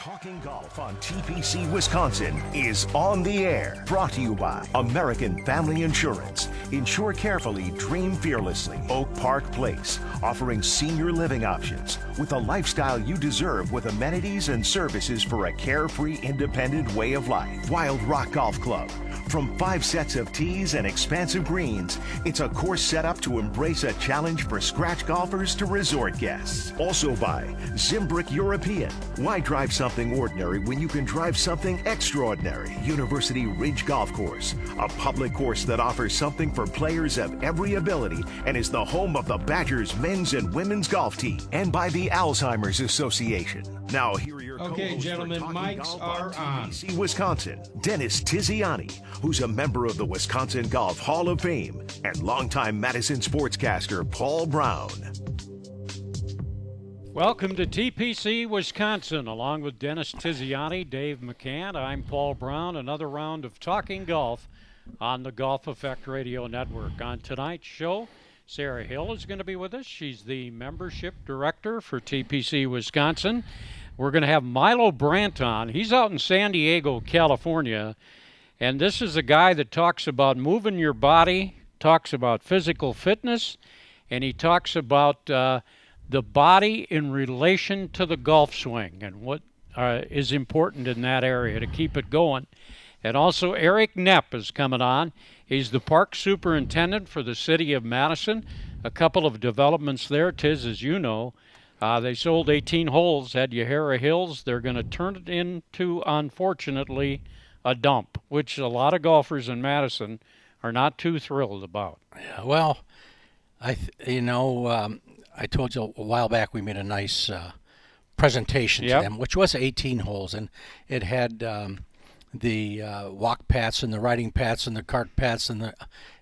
Talking Golf on TPC Wisconsin is on the air. Brought to you by American Family Insurance. Insure carefully, dream fearlessly. Oak Park Place, offering senior living options with a lifestyle you deserve with amenities and services for a carefree, independent way of life. Wild Rock Golf Club. From 5 sets of tees and expansive greens, it's a course set up to embrace a challenge for scratch golfers to resort guests. Also by Zimbrick European. Why drive something ordinary when you can drive something extraordinary? University Ridge Golf Course, a public course that offers something for players of every ability and is the home of the Badgers men's and women's golf team. And by the Alzheimer's Association. Now here are your Okay, co-hosts gentlemen, for mics Golf are on. TPC Wisconsin, Dennis Tiziani, who's a member of the Wisconsin Golf Hall of Fame, and longtime Madison sportscaster Paul Brown. Welcome to TPC Wisconsin, along with Dennis Tiziani, Dave McCann. I'm Paul Brown. Another round of Talking Golf on the Golf Effect Radio Network. On tonight's show, Sarah Hill is going to be with us. She's the membership director for TPC Wisconsin. We're going to have Milo Brandt on. He's out in San Diego, California, and this is a guy that talks about moving your body, talks about physical fitness, and he talks about the body in relation to the golf swing and what is important in that area to keep it going. And also Eric Knepp is coming on. He's the park superintendent for the city of Madison. A couple of developments there, Tiz, as you know. They sold 18 holes at Yahara Hills. They're going to turn it into, unfortunately, a dump, which a lot of golfers in Madison are not too thrilled about. Yeah, well, I told you a while back we made a nice presentation to them, which was 18 holes, and it had the walk paths and the riding paths and the cart paths, and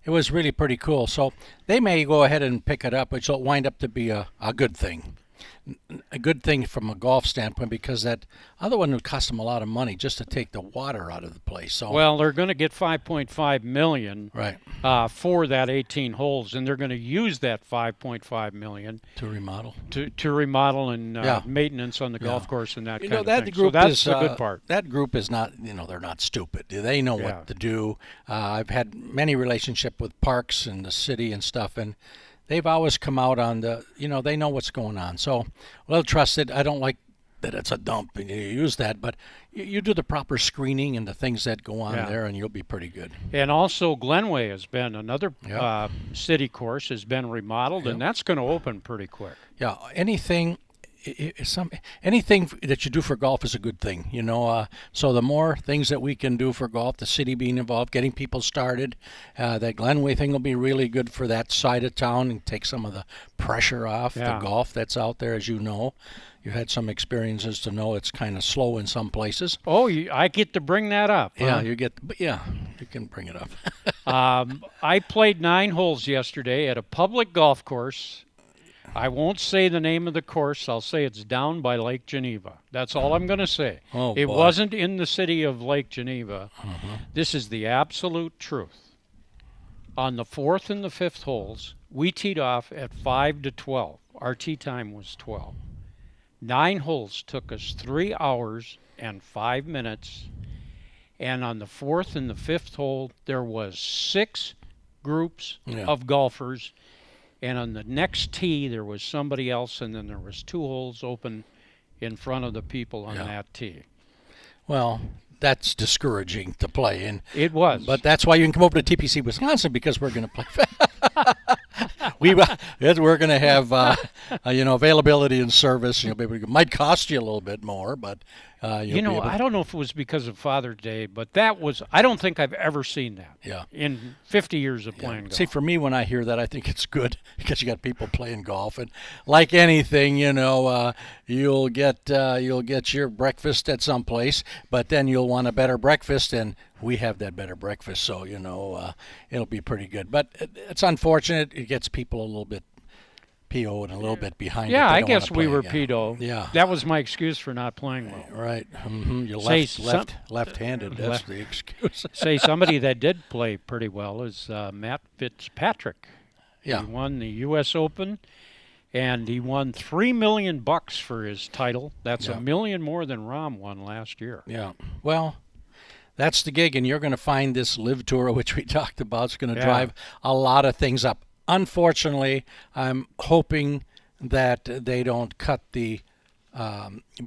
it was really pretty cool. So they may go ahead and pick it up, which will wind up to be a good thing. A good thing from a golf standpoint, because that other one would cost them a lot of money just to take the water out of the place. So well, they're going to get $5.5 million for that 18 holes, and they're going to use that $5.5 million to remodel, to remodel and maintenance on the golf course and that kind of thing. Group so that's is, the good part. That group is not, they're not stupid. They know what to do. I've had many relationship with parks and the city and stuff, and they've always come out on they know what's going on. So, well trusted. I don't like that it's a dump and you use that, but you do the proper screening and the things that go on there, and you'll be pretty good. And also Glenway has been another city course has been remodeled, and that's going to open pretty quick. Yeah, anything that you do for golf is a good thing, so the more things that we can do for golf, the city being involved, getting people started, that Glenway thing will be really good for that side of town and take some of the pressure off the golf that's out there. As you know, you had some experiences to know it's kind of slow in some places. Oh, I get to bring that up. Yeah, you can bring it up. I played 9 holes yesterday at a public golf course. I won't say the name of the course. I'll say it's down by Lake Geneva. That's all I'm going to say. It wasn't in the city of Lake Geneva. This is the absolute truth. On the 4th and the 5th holes, we teed off at 5 to 12. Our tee time was 12. 9 holes took us 3 hours and 5 minutes. And on the 4th and the 5th hole, there was 6 groups of golfers. And on the next tee, there was somebody else, and then there was 2 holes open in front of the people on that tee. Well, that's discouraging to play in. It was. But that's why you can come over to TPC Wisconsin, because we're going to play. We're going to have availability and service. It might cost you a little bit more, but I don't know if it was because of Father's Day, but I don't think I've ever seen that in 50 years of playing golf. See, for me, when I hear that, I think it's good because you got people playing golf, and like anything, you'll get your breakfast at some place, but then you'll want a better breakfast, and we have that better breakfast, so it'll be pretty good. But it's unfortunate; it gets people a little bit PO'd and a little bit behind. Yeah, I guess we were PO'd. Yeah, that was my excuse for not playing well. Right, you're left-handed. That's the excuse. Say somebody that did play pretty well is Matt Fitzpatrick. Yeah, he won the U.S. Open and he won $3 million for his title. That's Yeah. $1 million more than Rahm won last year. Yeah. Well, that's the gig, and you're going to find this live tour, which we talked about, is going to drive a lot of things up. Unfortunately, I'm hoping that they don't cut the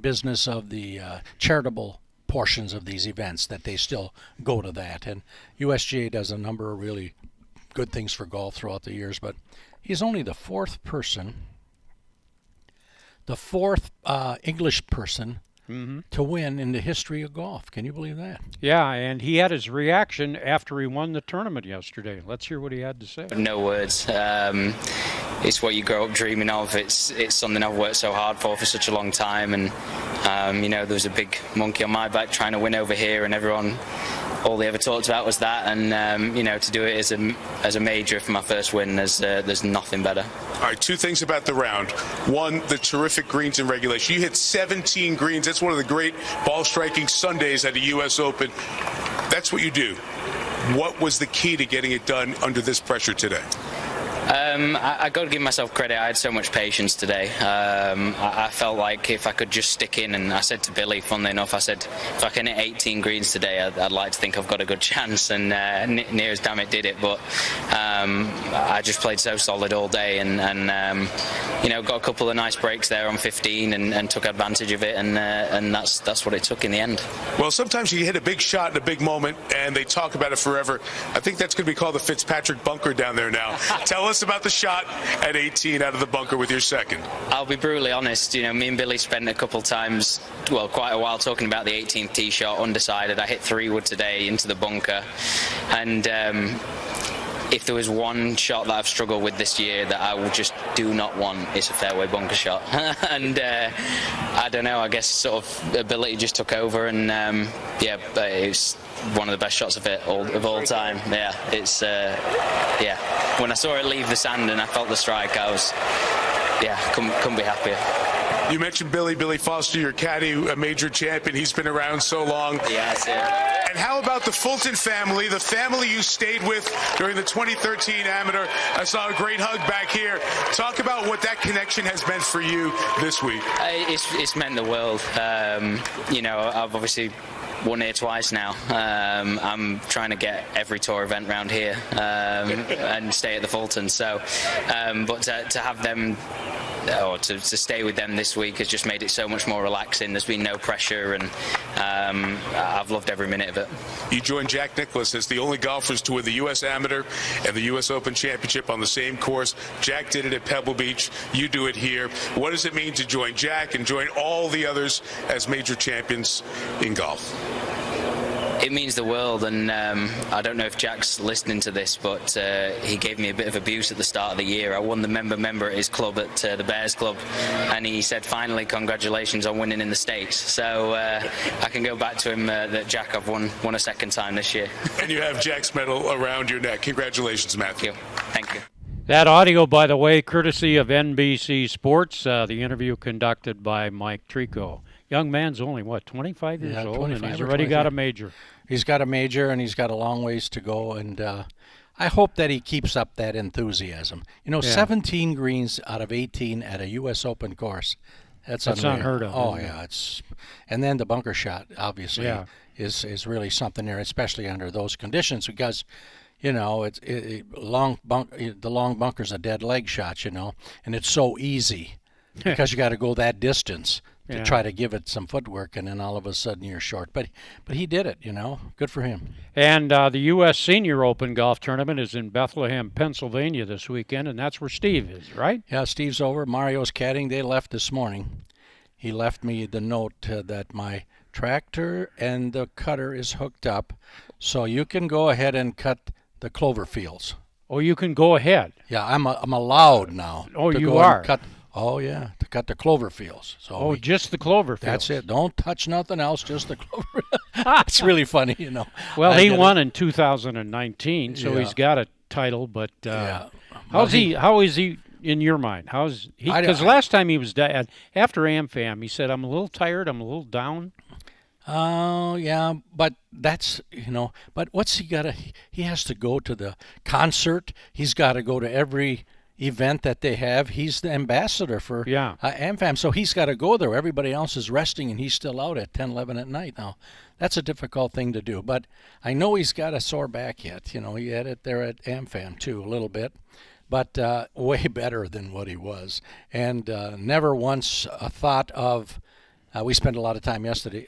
business of the charitable portions of these events, that they still go to that. And USGA does a number of really good things for golf throughout the years, but he's only the fourth English person to win in the history of golf. Can you believe that? Yeah, and he had his reaction after he won the tournament yesterday. Let's hear what he had to say. No words. It's what you grow up dreaming of. It's something I've worked so hard for such a long time, and there was a big monkey on my back trying to win over here, and all they ever talked about was that, and to do it as a major for my first win, there's nothing better. All right, two things about the round. One, the terrific greens in regulation. You hit 17 greens. That's one of the great ball striking Sundays at the U.S. Open. That's what you do. What was the key to getting it done under this pressure today? I got to give myself credit. I had so much patience today. I felt like if I could just stick in, and I said to Billy, funnily enough, I said, if I can hit 18 greens today, I'd like to think I've got a good chance, and near as damn it did it. But I just played so solid all day, and got a couple of nice breaks there on 15 and took advantage of it, and that's what it took in the end. Well, sometimes you hit a big shot in a big moment, and they talk about it forever. I think that's going to be called the Fitzpatrick bunker down there now. Tell us about the shot at 18 out of the bunker with your second. I'll be brutally honest. Me and Billy spent a couple times, quite a while talking about the 18th tee shot, undecided. I hit 3-wood today into the bunker, and if there was one shot that I've struggled with this year that I would just do not want, it's a fairway bunker shot. And I don't know, I guess sort of ability just took over, and it was one of the best shots of all time. Yeah, it's when I saw it leave the sand and I felt the strike, I was couldn't be happier. You mentioned Billy Foster, your caddy, a major champion. He's been around so long. Yes, yeah. And how about the Fulton family, the family you stayed with during the 2013 Amateur? I saw a great hug back here. Talk about what that connection has meant for you this week. It's meant the world. I've obviously won here twice now. I'm trying to get every tour event around here and stay at the Fulton. So, but to have them, or to stay with them this week has just made it so much more relaxing. There's been no pressure, and I've loved every minute of it. You joined Jack Nicklaus as the only golfers to win the U.S. Amateur and the U.S. Open Championship on the same course. Jack did it at Pebble Beach. You do it here. What does it mean to join Jack and join all the others as major champions in golf? It means the world, and I don't know if Jack's listening to this, but he gave me a bit of abuse at the start of the year. I won the member at his club at the Bears Club, and he said, finally, congratulations on winning in the States. So I can go back to him that, Jack, I've won a second time this year. And you have Jack's medal around your neck. Congratulations, Matthew. Thank you. That audio, by the way, courtesy of NBC Sports, the interview conducted by Mike Trico. Young man's only, 25 years old, and he's already got a major. He's got a major, and he's got a long ways to go, and I hope that he keeps up that enthusiasm. 17 greens out of 18 at a U.S. Open course. That's unheard of. Oh, yeah. And then the bunker shot, obviously, is really something there, especially under those conditions, because the long bunker's a dead leg shot, and it's so easy because you got to go that distance to try to give it some footwork, and then all of a sudden you're short. But he did it, Good for him. And the U.S. Senior Open Golf Tournament is in Bethlehem, Pennsylvania this weekend, and that's where Steve is, right? Yeah, Steve's over. Mario's caddying. They left this morning. He left me the note that my tractor and the cutter is hooked up, so you can go ahead and cut the clover fields. Oh, you can go ahead. Yeah, I'm allowed now. Oh, to you go are? And cut. Oh, yeah, to cut the clover fields. So just the clover fields. That's it. Don't touch nothing else, just the clover. It's really funny, Well, he won in 2019, so he's got a title, but how is he in your mind? How's he? Because last time he was after AmFam, he said, I'm a little tired, I'm a little down. Oh, yeah, but that's, but what's he got to, he has to go to the concert. He's got to go to every event that they have, he's the ambassador for Yeah. AmFam, so he's got to go there. Everybody else is resting, and he's still out at 10, 11 at night now. That's a difficult thing to do, but I know he's got a sore back yet. You know, he had it there at AmFam too, a little bit, but way better than what he was, and never once a thought of. We spent a lot of time yesterday,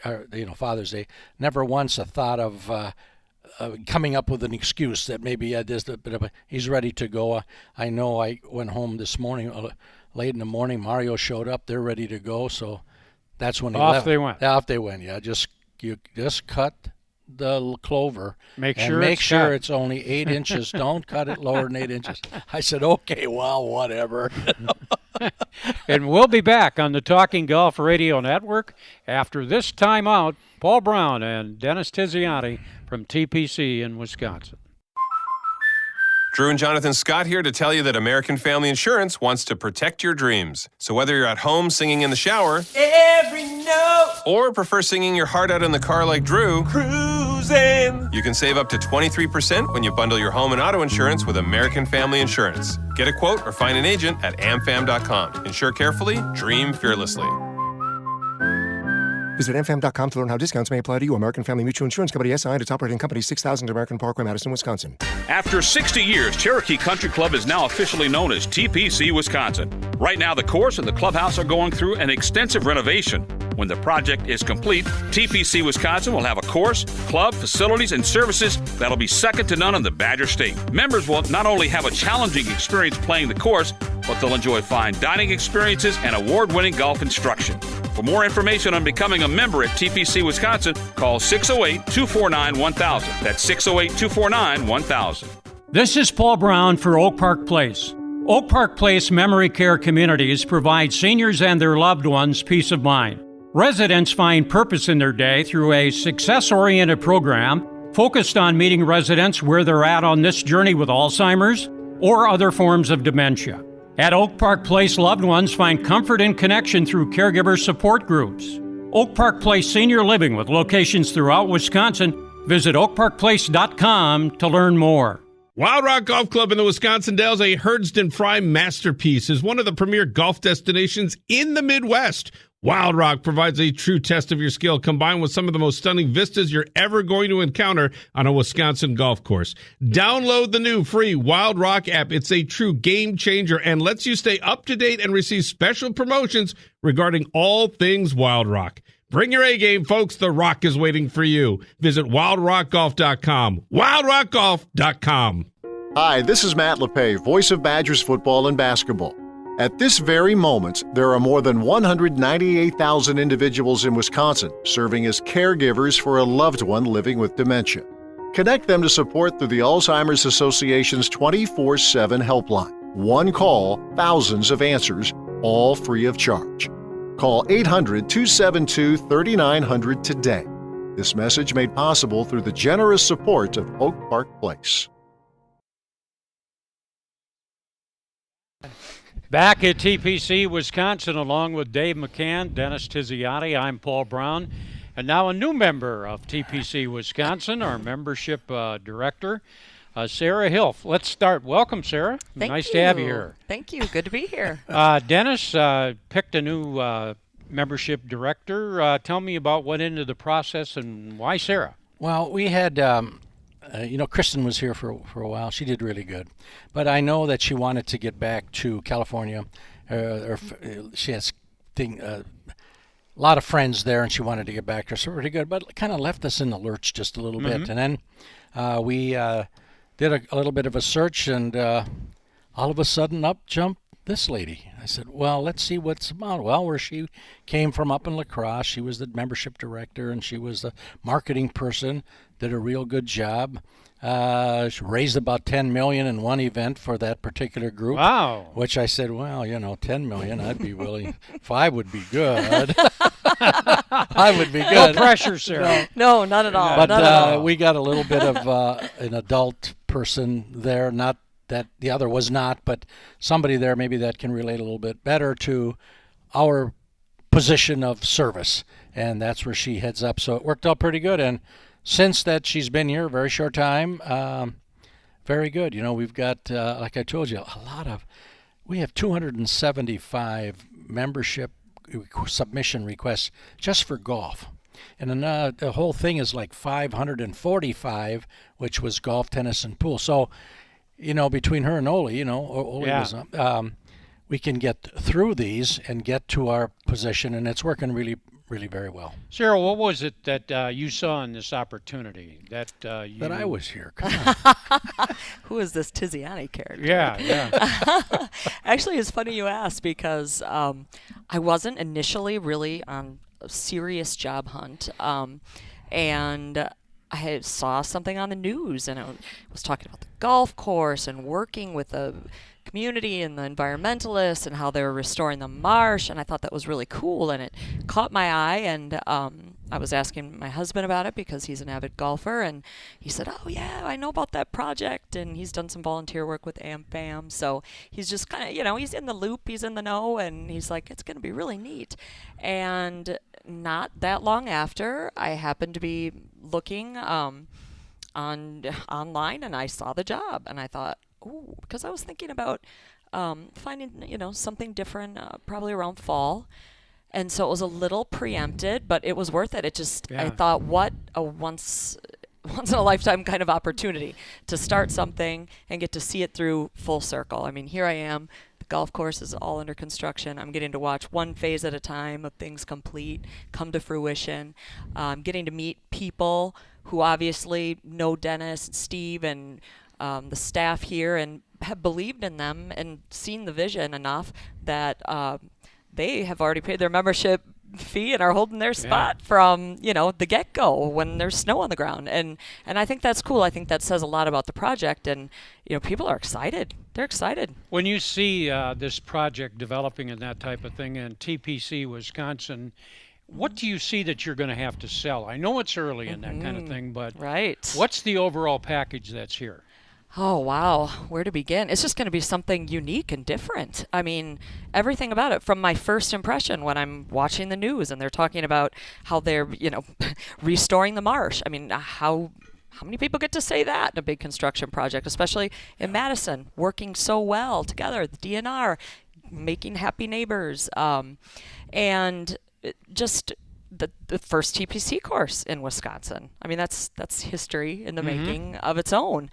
Father's Day. Never once a thought of coming up with an excuse that maybe there's a bit of he's ready to go. I know I went home this morning, late in the morning. Mario showed up. They're ready to go. So that's when Off they went. Off they went. Yeah, you just cut the clover. Make sure cut. it's only 8 inches. Don't cut it lower than 8 inches. I said, okay, well, whatever. And we'll be back on the Talking Golf Radio Network after this timeout. Paul Brown and Dennis Tiziani from TPC in Wisconsin. Drew and Jonathan Scott here to tell you that American Family Insurance wants to protect your dreams. So whether you're at home singing in the shower, every note, or prefer singing your heart out in the car like Drew, cruising, you can save up to 23% when you bundle your home and auto insurance with American Family Insurance. Get a quote or find an agent at amfam.com. Insure carefully, dream fearlessly. Visit amfam.com to learn how discounts may apply to you. American Family Mutual Insurance Company, SI, and its operating company, 6000 American Parkway, Madison, Wisconsin. After 60 years, Cherokee Country Club is now officially known as TPC Wisconsin. Right now, the course and the clubhouse are going through an extensive renovation. When the project is complete, TPC Wisconsin will have a course, club, facilities, and services that'll be second to none in the Badger State. Members will not only have a challenging experience playing the course, but they'll enjoy fine dining experiences and award-winning golf instruction. For more information on becoming a member at TPC Wisconsin, call 608-249-1000. That's 608-249-1000. This is Paul Brown for Oak Park Place. Oak Park Place Memory Care Communities provide seniors and their loved ones peace of mind. Residents find purpose in their day through a success-oriented program focused on meeting residents where they're at on this journey with Alzheimer's or other forms of dementia. At Oak Park Place, loved ones find comfort and connection through caregiver support groups. Oak Park Place Senior Living with locations throughout Wisconsin. Visit oakparkplace.com to learn more. Wild Rock Golf Club in the Wisconsin Dells, a Herdston Fry masterpiece, is one of the premier golf destinations in the Midwest. Wild Rock provides a true test of your skill, combined with some of the most stunning vistas you're ever going to encounter on a Wisconsin golf course. Download the new free Wild Rock app. It's a true game changer and lets you stay up to date and receive special promotions regarding all things Wild Rock. Bring your A game, folks. The Rock is waiting for you. Visit wildrockgolf.com. wildrockgolf.com. Hi, this is Matt LePay, voice of Badgers football and basketball. At this very moment, there are more than 198,000 individuals in Wisconsin serving as caregivers for a loved one living with dementia. Connect them to support through the Alzheimer's Association's 24/7 helpline. One call, thousands of answers, all free of charge. Call 800-272-3900 today. This message made possible through the generous support of Oak Park Place. Back at TPC Wisconsin, along with Dave McCann, Dennis Tiziani, I'm Paul Brown, and now a new member of TPC Wisconsin, our membership director, Sarah Hilf. Let's start. Welcome, Sarah. Nice to have you here. Thank you. Good to be here. Dennis picked a new membership director. Tell me about what into the process and why Sarah. Well, we had, Kristen was here for a while. She did really good. But I know that she wanted to get back to California. She has a lot of friends there, and she wanted to get back to her. So pretty good, but kind of left us in the lurch just a little bit. And then we did a little bit of a search, and all of a sudden up jumped this lady. I said, well, let's see what's about. Well, where she came from up in La Crosse, she was the membership director, and she was the marketing person, did a real good job. She raised about $10 million in one event for that particular group. Wow. Which I said, well, $10 million, I'd be willing. 5 would be good. 5 would be good. No pressure, Sarah. No, not at all. But we got a little bit of an adult person there, not that the other was not, but somebody there maybe that can relate a little bit better to our position of service, and that's where she heads up. So it worked out pretty good, and since that she's been here a very short time, very good. We've got, like I told you, a lot of We have 275 membership submission requests just for golf. And then, the whole thing is like 545, which was golf, tennis, and pool. So, between her and Oli, Oli was, we can get through these and get to our position, and it's working really, really very well. Sarah, what was it that you saw in this opportunity that I was here? Come on. Who is this Tiziani character? Yeah. Actually, it's funny you asked because I wasn't initially really on a serious job hunt, and I saw something on the news, and it was talking about the golf course and working with the community and the environmentalists and how they were restoring the marsh, and I thought that was really cool, and it caught my eye, and I was asking my husband about it because he's an avid golfer, and he said, oh yeah, I know about that project, and he's done some volunteer work with AmFam, so he's just kind of, he's in the loop, he's in the know, and he's like, it's going to be really neat. And not that long after, I happened to be looking online, and I saw the job, and I thought, oh, because I was thinking about finding, something different, probably around fall. And so it was a little preempted, but it was worth it. It just, I thought, what a once in a lifetime kind of opportunity to start something and get to see it through full circle. I mean, here I am. The golf course is all under construction. I'm getting to watch one phase at a time of things come to fruition. I'm getting to meet people who obviously know Dennis and Steve and the staff here and have believed in them and seen the vision enough that they have already paid their membership fee and are holding their spot from, the get-go when there's snow on the ground. And I think that's cool. I think that says a lot about the project, and, people are excited. They're excited. When you see this project developing and that type of thing in TPC, Wisconsin, what do you see that you're going to have to sell? I know it's early in that kind of thing, but what's the overall package that's here? Oh, wow. Where to begin? It's just going to be something unique and different. I mean, everything about it from my first impression when I'm watching the news and they're talking about how they're, restoring the marsh. I mean, how many people get to say that in a big construction project, especially in Madison, working so well together, the DNR, making happy neighbors, and just the first TPC course in Wisconsin. I mean, that's history in the making of its own.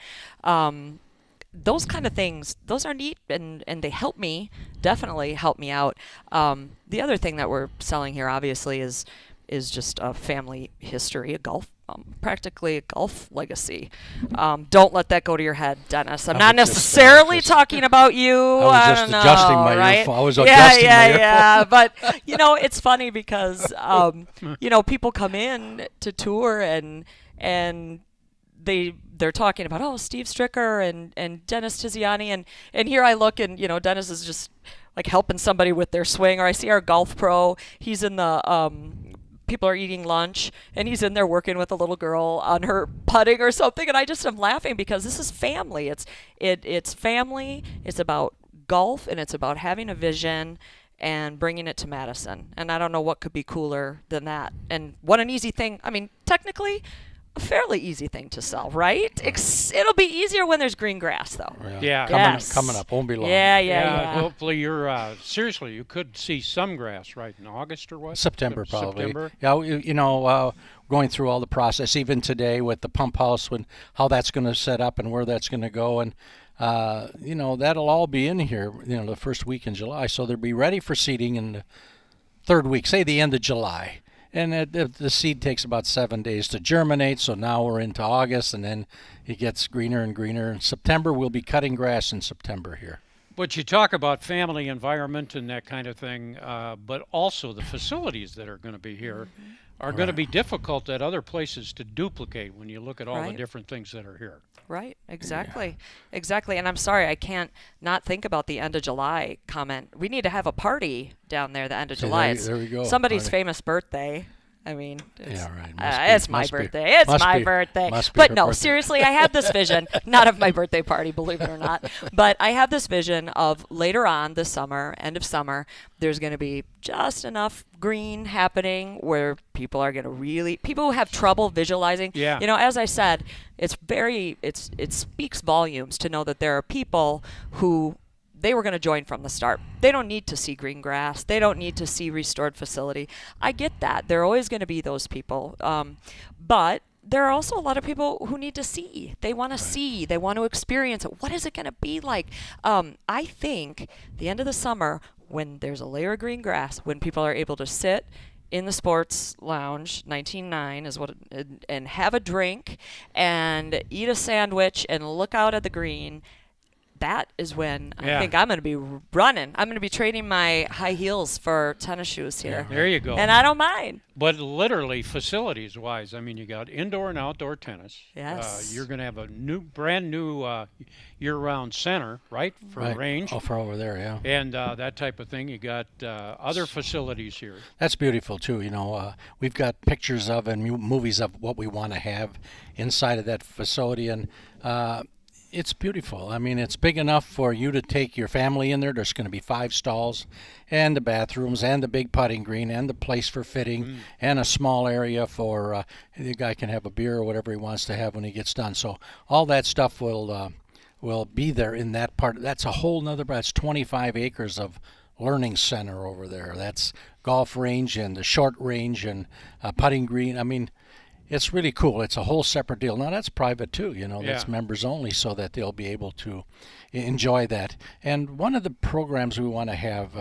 Those kind of things, those are neat, and they definitely help me out. The other thing that we're selling here, obviously, is just a family history, practically a golf legacy. Don't let that go to your head, Dennis. I'm not necessarily talking about you. I was just adjusting my earphone. I was adjusting my earphone. Yeah, but it's funny because people come in to tour and they're talking about Steve Stricker and Dennis Tiziani, and here I look and Dennis is just like helping somebody with their swing, or I see our golf pro. He's in the people are eating lunch, and he's in there working with a little girl on her putting or something, and I just am laughing because this is family. It's family. It's about golf, and it's about having a vision and bringing it to Madison. And I don't know what could be cooler than that. And what an easy thing. I mean, technically, a fairly easy thing to sell, right? It'll be easier when there's green grass, though. Yeah. Coming up. Won't be long. Yeah. Hopefully you're, seriously, you could see some grass, right, in August or what? September, probably. September? Yeah, going through all the process, even today with the pump house, how that's going to set up and where that's going to go. And, that'll all be in here, the first week in July. So they'll be ready for seeding in the third week, say the end of July. And the seed takes about 7 days to germinate, so now we're into August, and then it gets greener and greener. In September, we'll be cutting grass in September here. But you talk about family environment and that kind of thing, but also the facilities that are going to be here are going to be difficult at other places to duplicate when you look at all the different things that are here. Right, exactly. And I'm sorry, I can't not think about the end of July comment. We need to have a party down there the end of July. There we go. Somebody's famous birthday. I mean, it's my birthday. It's my birthday. But no, seriously, I had this vision, not of my birthday party, believe it or not, but I have this vision of later on this summer, end of summer, there's going to be just enough green happening where people are going to people who have trouble visualizing. Yeah. As I said, it speaks volumes to know that there are people who they were going to join from the start. They don't need to see green grass. They don't need to see restored facility. I get that. There are always going to be those people. But there are also a lot of people who need to see. They want to see. They want to experience it. What is it going to be like? I think the end of the summer, when there's a layer of green grass, when people are able to sit in the sports lounge, 19.9 is what, and have a drink and eat a sandwich and look out at the green. That is when I think I'm going to be running. I'm going to be trading my high heels for tennis shoes here. There you go. And I don't mind. But literally, facilities-wise, I mean, you got indoor and outdoor tennis. Yes. You're going to have a brand new year-round center, right, for range. Oh, for over there, yeah. And that type of thing. You got other facilities here. That's beautiful, too. We've got pictures of and movies of what we want to have inside of that facility. And it's beautiful. I mean, it's big enough for you to take your family in there. There's going to be 5 stalls and the bathrooms and the big putting green and the place for fitting and a small area for the guy can have a beer or whatever he wants to have when he gets done. So all that stuff will be there in that part. That's a whole nother, that's 25 acres of learning center over there. That's golf range and the short range and putting green. I mean, it's really cool. It's a whole separate deal. Now, that's private, too. That's members only so that they'll be able to enjoy that. And one of the programs we want to have,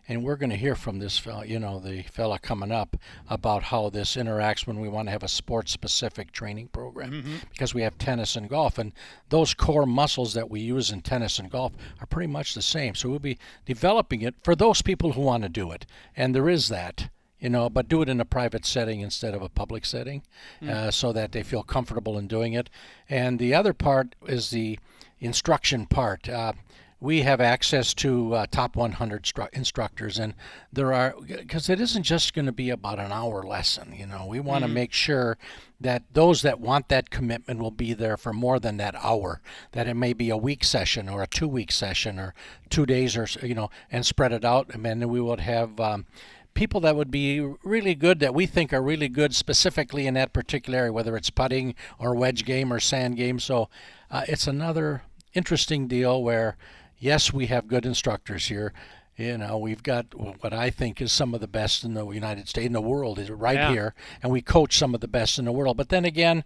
and we're going to hear from this fellow, the fella coming up, about how this interacts when we want to have a sports-specific training program, because we have tennis and golf. And those core muscles that we use in tennis and golf are pretty much the same. So we'll be developing it for those people who want to do it. And there is that. But do it in a private setting instead of a public setting, so that they feel comfortable in doing it. And the other part is the instruction part. We have access to top 100 instructors, and because it isn't just going to be about an hour lesson. We want to make sure that those that want that commitment will be there for more than that hour, that it may be a week session or a 2-week session or 2 days or, and spread it out. And then we would have people that would be really good, that we think are really good specifically in that particular area, whether it's putting or wedge game or sand game. So it's another interesting deal where, yes, we have good instructors here. We've got what I think is some of the best in the United States, in the world, is right here, and we coach some of the best in the world. But then again,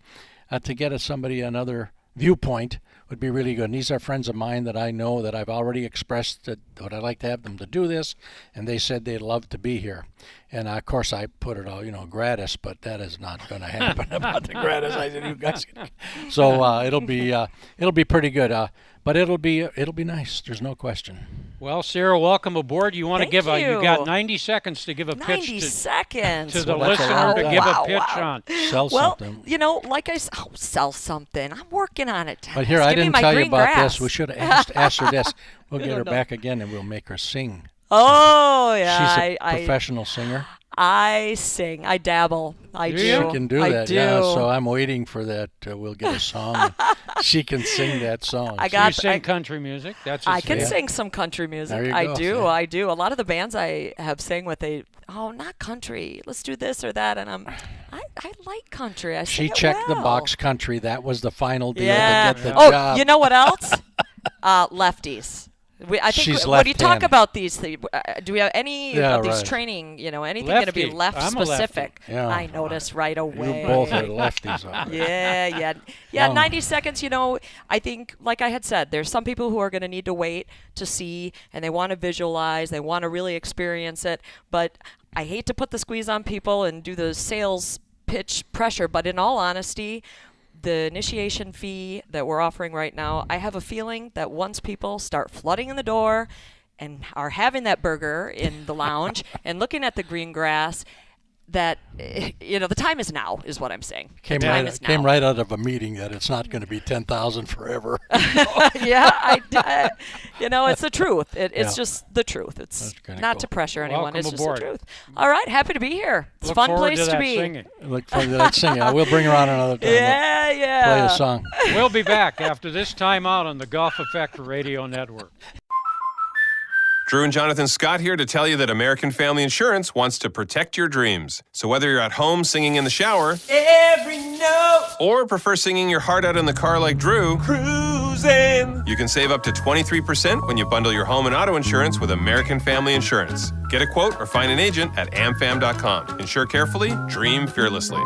to get at somebody another viewpoint would be really good. And these are friends of mine that I know that I've already expressed that I'd like to have them to do this, and they said they'd love to be here. And of course I put it all, gratis, but that is not going to happen about the gratis. I said, you guys. So it'll be pretty good. But it'll be nice. There's no question. Well, Sarah, welcome aboard. You want to give you got 90 seconds to give a pitch 90 seconds to the listener to give a pitch on. Sell something. Like I said, sell something. I'm working on it. But here, I didn't tell you about this. We should have asked her this. We'll get her back again, and we'll make her sing. Oh, yeah. She's a professional singer. I sing. I dabble. I do. She can do that, yeah. So I'm waiting for that. We'll get a song. She can sing that song. You sing country music? I can sing some country music. There you I go. do. Yeah. I do. A lot of the bands I have sang with, not country. Let's do this or that. And I like country. She checked the box country. That was the final deal to get the job. job. You know what else? Lefties. I think She's when you talk left-handed. about these things, do we have any of these training, anything going to be Lefty. left I'm a specific? Yeah. I noticed right away. You both are lefties. Yeah, 90 seconds, I think, like I had said, there's some people who are going to need to wait to see, and they want to visualize, they want to really experience it, but I hate to put the squeeze on people and do the sales pitch pressure, but in all honesty, the initiation fee that we're offering right now, I have a feeling that once people start flooding in the door and are having that burger in the lounge and looking at the green grass, that the time is now, is what I'm saying. Came right out of a meeting that it's not going to be 10,000 forever. Yeah, it's the truth. It's just the truth. It's not cool. to pressure anyone. Welcome it's aboard. just the truth. All right, happy to be here. It's a fun place to be. Singing. Look forward to that singing. We'll bring her on another time. Yeah. Play a song. We'll be back after this time out on the Golf Effect Radio Network. Drew and Jonathan Scott here to tell you that American Family Insurance wants to protect your dreams. So whether you're at home singing in the shower, every note, or prefer singing your heart out in the car like Drew, cruising. cruising. You can save up to 23% when you bundle your home and auto insurance with American Family Insurance. Get a quote or find an agent at amfam.com. Insure carefully, dream fearlessly.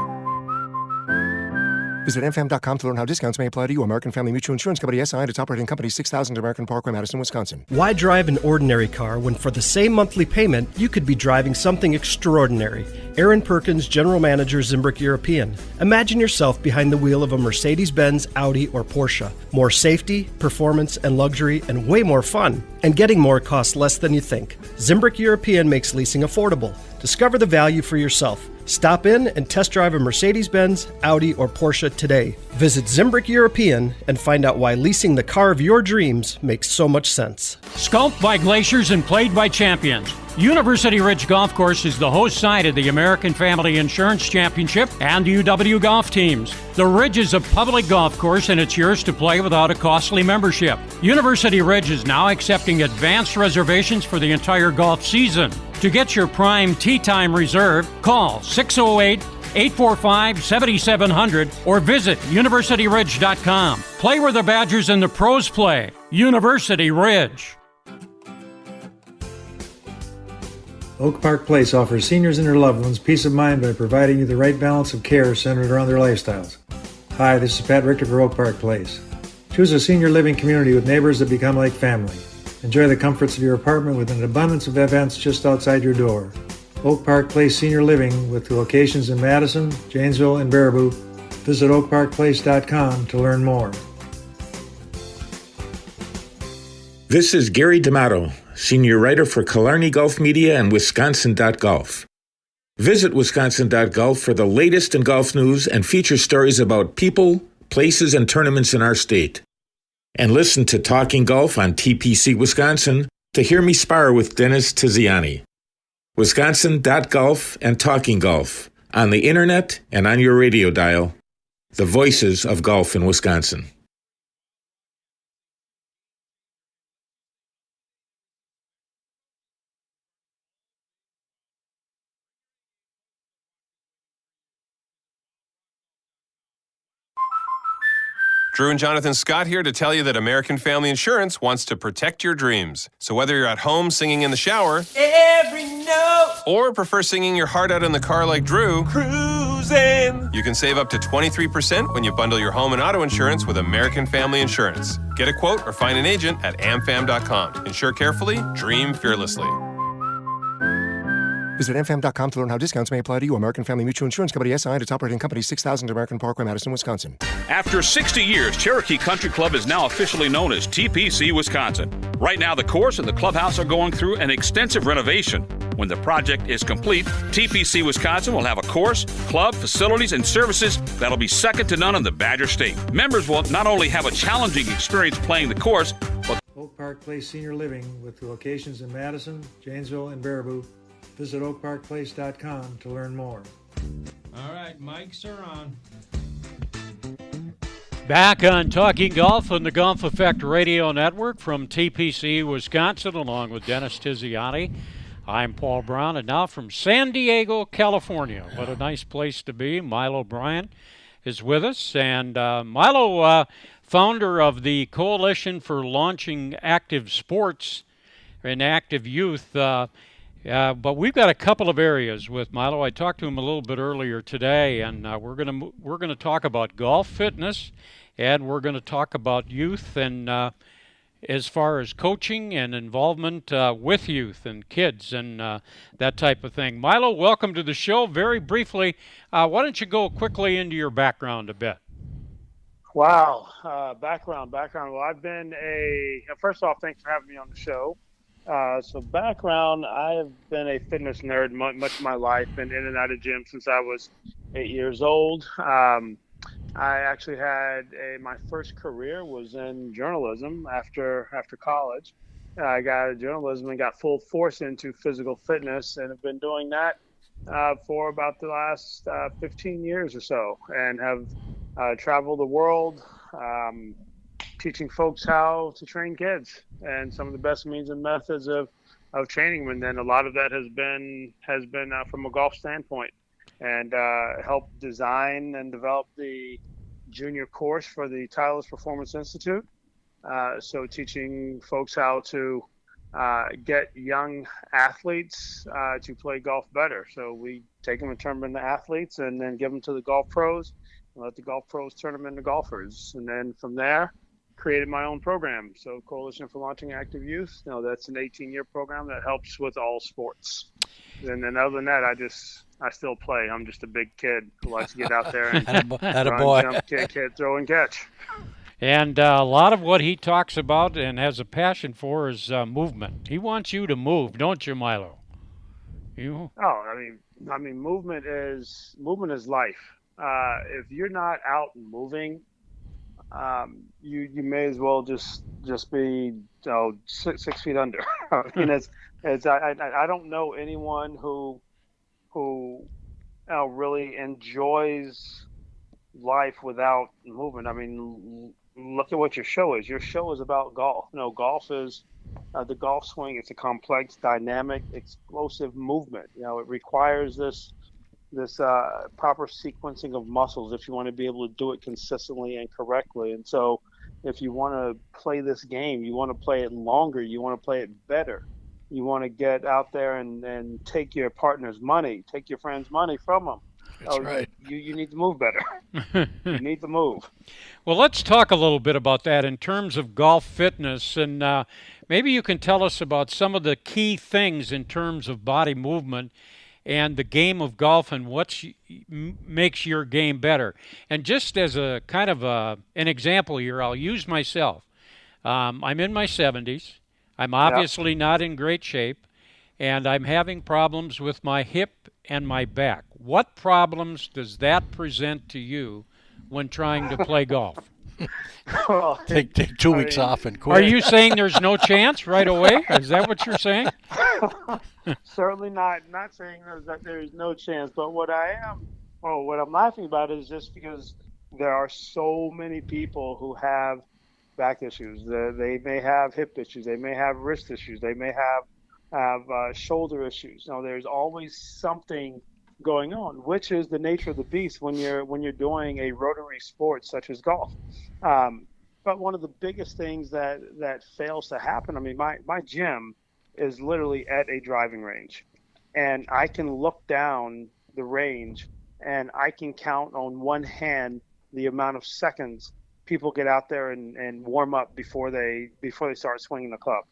Visit amfam.com to learn how discounts may apply to you. American Family Mutual Insurance Company, SI, and its operating company, 6000 American Parkway, Madison, Wisconsin. Why drive an ordinary car when for the same monthly payment, you could be driving something extraordinary? Aaron Perkins, General Manager, Zimbrick European. Imagine yourself behind the wheel of a Mercedes-Benz, Audi, or Porsche. More safety, performance, and luxury, and way more fun. And getting more costs less than you think. Zimbrick European makes leasing affordable. Discover the value for yourself. Stop in and test drive a Mercedes-Benz, Audi, or Porsche today. Visit Zimbrick European and find out why leasing the car of your dreams makes so much sense. Sculpted by glaciers and played by champions, University Ridge Golf Course is the host site of the American Family Insurance Championship and UW golf teams. The Ridge is a public golf course and it's yours to play without a costly membership. University Ridge is now accepting advanced reservations for the entire golf season. To get your prime tee time reserved, call 608-845-7700 or visit universityridge.com. Play where the Badgers and the pros play. University Ridge. Oak Park Place offers seniors and their loved ones peace of mind by providing you the right balance of care centered around their lifestyles. Hi, this is Pat Richter for Oak Park Place. Choose a senior living community with neighbors that become like family. Enjoy the comforts of your apartment with an abundance of events just outside your door. Oak Park Place Senior Living with locations in Madison, Janesville, and Baraboo. Visit oakparkplace.com to learn more. This is Gary D'Amato, senior writer for Killarney Golf Media and Wisconsin.golf. Visit Wisconsin.golf for the latest in golf news and feature stories about people, places, and tournaments in our state. And listen to Talking Golf on TPC Wisconsin to hear me spar with Dennis Tiziani. Wisconsin.golf and Talking Golf on the internet and on your radio dial. The voices of golf in Wisconsin. Drew and Jonathan Scott here to tell you that American Family Insurance wants to protect your dreams. So whether you're at home singing in the shower, Every note, or prefer singing your heart out in the car like Drew, cruising. you can save up to 23% when you bundle your home and auto insurance with American Family Insurance. Get a quote or find an agent at amfam.com. Insure carefully, dream fearlessly. Visit amfam.com to learn how discounts may apply to you. American Family Mutual Insurance Company, SI, and its operating company, 6000 American Parkway, Madison, Wisconsin. After 60 years, Cherokee Country Club is now officially known as TPC Wisconsin. Right now, the course and the clubhouse are going through an extensive renovation. When the project is complete, TPC Wisconsin will have a course, club, facilities, and services that'll be second to none in the Badger State. Members will not only have a challenging experience playing the course, but Oak Park Place Senior Living with locations in Madison, Janesville, and Baraboo. Visit oakparkplace.com to learn more. All right, mics are on. Back on Talking Golf on the Golf Effect Radio Network from TPC, Wisconsin, along with Dennis Tiziani. I'm Paul Brown, and now from San Diego, California. What a nice place to be. Milo Bryant is with us. And Milo, founder of the Coalition for Launching Active Sports and Active Youth. But we've got a couple of areas with Milo. I talked to him a little bit earlier today, and we're gonna talk about golf fitness, and we're gonna talk about youth and as far as coaching and involvement with youth and kids and that type of thing. Milo, welcome to the show. Very briefly, why don't you go quickly into your background a bit? Wow, background. Well, I've been first off, thanks for having me on the show. So background, I have been a fitness nerd much of my life, been in and out of gym since I was 8 years old. I actually had my first career was in journalism after college. I got out of journalism and got full force into physical fitness, and have been doing that for about the last 15 years or so, and have traveled the world teaching folks how to train kids and some of the best means and methods of training them. And then a lot of that has been from a golf standpoint, and helped design and develop the junior course for the Titleist Performance Institute, So teaching folks how to get young athletes to play golf better. So we take them and turn them into athletes, and then give them to the golf pros, and let the golf pros turn them into golfers. And then from there, created my own program. So Coalition for Launching Active Youth, that's an 18-year program that helps with all sports. And then other than that, I still play. I'm just a big kid who likes to get out there and run, jump, kick, throw, and catch. And a lot of what he talks about and has a passion for is movement. He wants you to move, don't you, Milo? You? Oh, I mean, movement is life. If you're not out and moving, you may as well just be 6 feet under. I mean, I don't know anyone who really enjoys life without movement. I mean, look at what your show is. Your show is about golf. Golf is the golf swing. It's a complex, dynamic, explosive movement. It requires this proper sequencing of muscles if you want to be able to do it consistently and correctly. And so if you want to play this game, you want to play it longer, you want to play it better, you want to get out there and take your partner's money, take your friend's money from them. That's right. You need to move better. You need to move. Well, let's talk a little bit about that in terms of golf fitness. And maybe you can tell us about some of the key things in terms of body movement and the game of golf and what makes your game better. And just as a kind of an example here, I'll use myself. I'm in my 70s. I'm obviously not in great shape, and I'm having problems with my hip and my back. What problems does that present to you when trying to play golf? Well, take 2 weeks off and quit. Are you saying there's no chance right away? Is that what you're saying? Certainly not saying that there's no chance. But what I'm laughing about is just because there are so many people who have back issues. They may have hip issues. They may have wrist issues. They may have shoulder issues. There's always something going on, which is the nature of the beast when you're doing a rotary sport such as golf. But one of the biggest things that fails to happen, I mean, my gym is literally at a driving range, and I can look down the range and I can count on one hand the amount of seconds people get out there and warm up before they start swinging the club.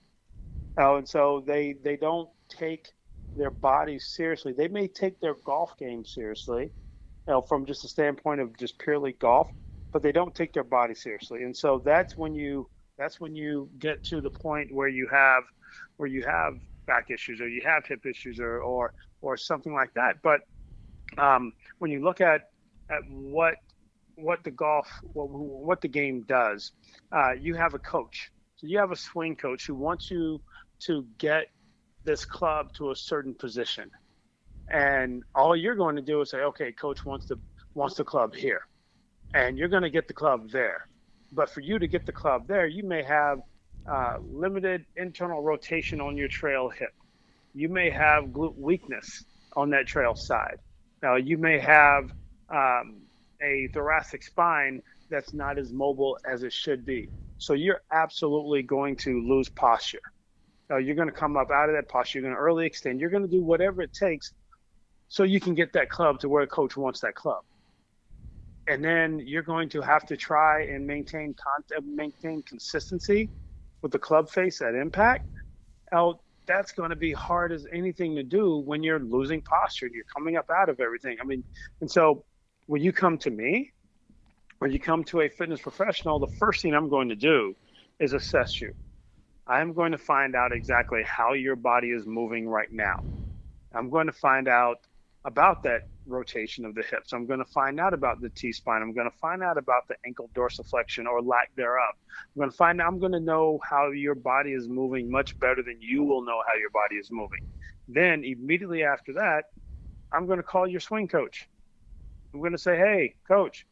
And so they don't take their bodies seriously. They may take their golf game seriously, from just a standpoint of just purely golf, but they don't take their body seriously. And so that's when you get to the point where you have back issues, or you have hip issues, or something like that. But when you look at what the game does, you have a coach. So you have a swing coach who wants you to get this club to a certain position, and all you're going to do is say, okay, coach wants the club here, and you're going to get the club there. But for you to get the club there, you may have limited internal rotation on your trail hip. You may have glute weakness on that trail side. Now, you may have a thoracic spine that's not as mobile as it should be. So you're absolutely going to lose posture. You're going to come up out of that posture. You're going to early extend. You're going to do whatever it takes so you can get that club to where a coach wants that club. And then you're going to have to try and maintain consistency with the club face at impact. Now, that's going to be hard as anything to do when you're losing posture and you're coming up out of everything. I mean, and so when you come to me, or you come to a fitness professional, the first thing I'm going to do is assess you. I'm going to find out exactly how your body is moving right now. I'm going to find out about that rotation of the hips. I'm going to find out about the T-spine. I'm going to find out about the ankle dorsiflexion or lack thereof. I'm going to know how your body is moving much better than you will know how your body is moving. Then immediately after that, I'm going to call your swing coach. I'm going to say, hey, coach,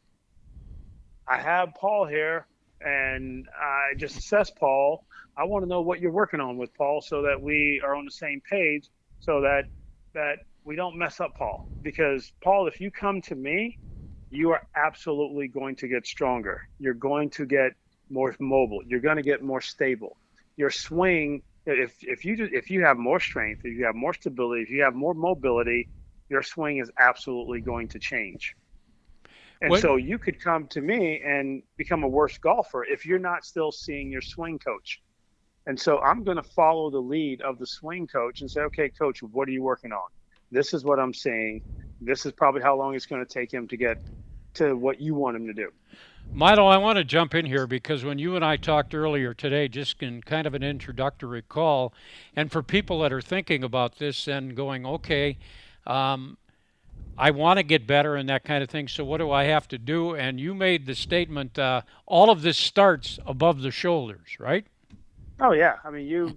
I have Paul here, and I just assessed Paul. I want to know what you're working on with Paul so that we are on the same page, so that we don't mess up Paul. Because, Paul, if you come to me, you are absolutely going to get stronger. You're going to get more mobile. You're going to get more stable. Your swing, if you have more strength, if you have more stability, if you have more mobility, your swing is absolutely going to change. And so you could come to me and become a worse golfer if you're not still seeing your swing coach. And so I'm going to follow the lead of the swing coach and say, okay, coach, what are you working on? This is what I'm seeing. This is probably how long it's going to take him to get to what you want him to do. Milo, I want to jump in here because when you and I talked earlier today, just in kind of an introductory call, and for people that are thinking about this and going, okay, I want to get better and that kind of thing, so what do I have to do? And you made the statement, all of this starts above the shoulders, right? Oh, yeah. I mean, you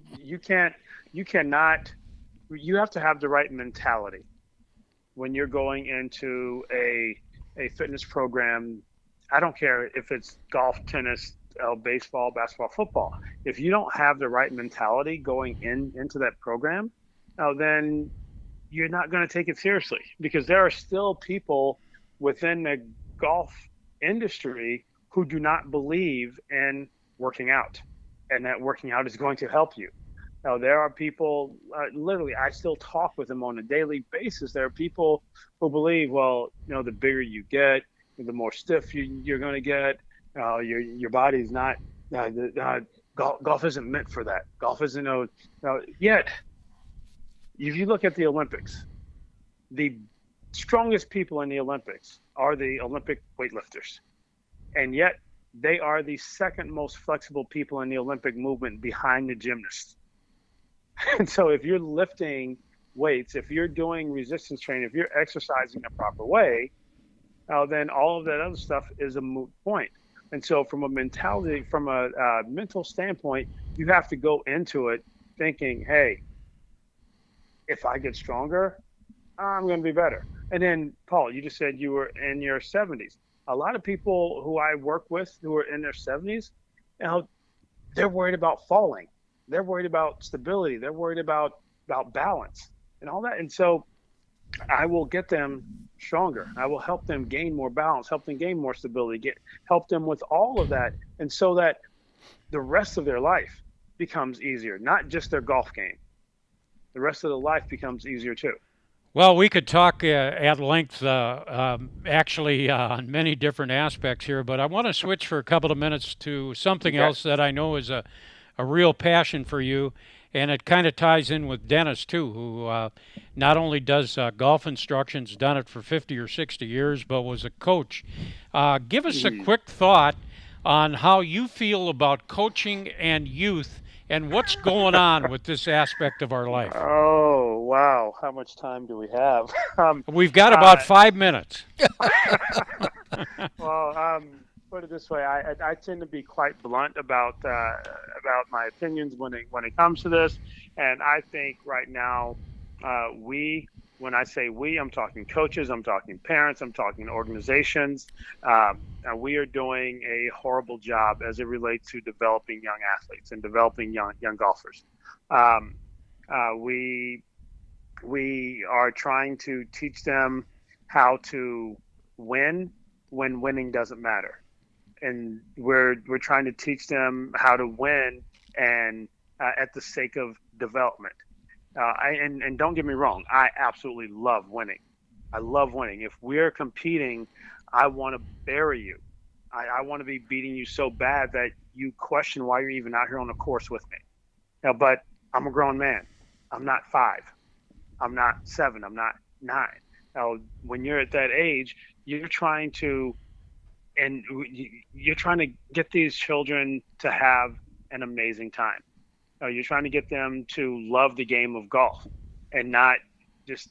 have to have the right mentality when you're going into a fitness program. I don't care if it's golf, tennis, baseball, basketball, football. If you don't have the right mentality going into that program, then you're not going to take it seriously, because there are still people within the golf industry who do not believe in working out, and that working out is going to help you. Now, there are people, literally, I still talk with them on a daily basis. There are people who believe, well, the bigger you get, the more stiff you're going to get. Your body's not, golf isn't meant for that. Golf isn't, yet. If you look at the Olympics, the strongest people in the Olympics are the Olympic weightlifters. And yet they are the second most flexible people in the Olympic movement behind the gymnasts. And so if you're lifting weights, if you're doing resistance training, if you're exercising the proper way, then all of that other stuff is a moot point. And so from a mental standpoint, you have to go into it thinking, hey, if I get stronger, I'm going to be better. And then, Paul, you just said you were in your 70s. A lot of people who I work with who are in their 70s, they're worried about falling. They're worried about stability. They're worried about balance and all that. And so I will get them stronger. I will help them gain more balance, help them gain more stability, help them with all of that. And so that the rest of their life becomes easier, not just their golf game. The rest of the life becomes easier too. Well, we could talk at length, actually, on many different aspects here, but I want to switch for a couple of minutes to something else that I know is a real passion for you, and it kind of ties in with Dennis, too, who not only does golf instructions, done it for 50 or 60 years, but was a coach. Give us a quick thought on how you feel about coaching and youth and what's going on with this aspect of our life. Oh, wow. How much time do we have? We've got about 5 minutes. Well, put it this way. I tend to be quite blunt about my opinions when it comes to this. And I think right now, when I say we, I'm talking coaches, I'm talking parents, I'm talking organizations. We are doing a horrible job as it relates to developing young athletes and developing young golfers. We are trying to teach them how to win when winning doesn't matter, and we're trying to teach them how to win and at the sake of development. And don't get me wrong, I absolutely love winning. I love winning. If we're competing, I want to bury you. I want to be beating you so bad that you question why you're even out here on the course with me. But I'm a grown man. I'm not 5. I'm not 7. I'm not 9. Now, when you're at that age, you're trying to get these children to have an amazing time. You're trying to get them to love the game of golf and not just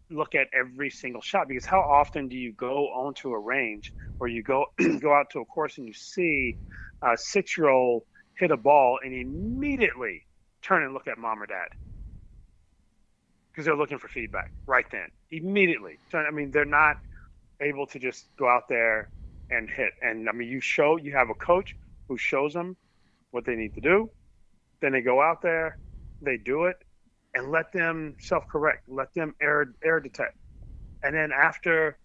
look at every single shot. Because how often do you go onto a range or you go out to a course and you see a 6-year-old hit a ball and immediately turn and look at mom or dad because they're looking for feedback right then, immediately. They're not able to just go out there and hit. And you have a coach who shows them what they need to do. Then they go out there, they do it, and let them self-correct, let them error detect. And then after